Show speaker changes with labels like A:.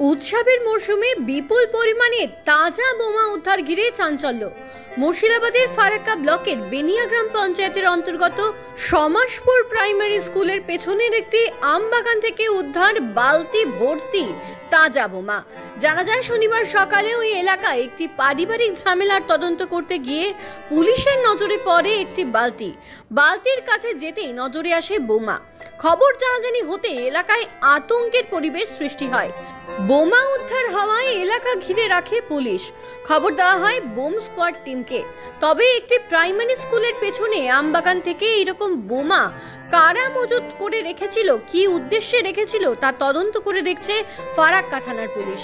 A: উৎসবের মরশুমে বিপুল পরিমাণে তাজা বোমা উদ্ধার ঘিরে চাঞ্চল্য। মুর্শিদাবাদের ফারাক্কা ব্লকের বেনিয়া গ্রাম পঞ্চায়েতের অন্তর্গত সমাসপুর প্রাইমারি স্কুলের পেছনের একটি আম বাগান থেকে উদ্ধার বালতি ভর্তি তাজা বোমা। জানা যায়, শনিবার সকালে ওই এলাকায় একটি পারিবারিক ঝামেলার তদন্ত করতে গিয়ে পুলিশের নজরে পড়ে একটি বালতির কাছে যেতেই নজরে আসে বোমা। খবর জানাজানি হতে এলাকায় আতঙ্কের পরিবেশ সৃষ্টি হয়। বোমা উদ্ধার হওয়ায় এলাকা ঘিরে রাখে পুলিশ। খবর দেওয়া হয় বোম স্কোয়াড টিমকে। তবে একটি প্রাইমারি স্কুলের পেছনে আমবাগান থেকে এরকম বোমা কারা মজুত করে রেখেছিল, কী উদ্দেশ্যে রেখেছিল তা তদন্ত করে দেখছে ফারাক্কা থানার পুলিশ।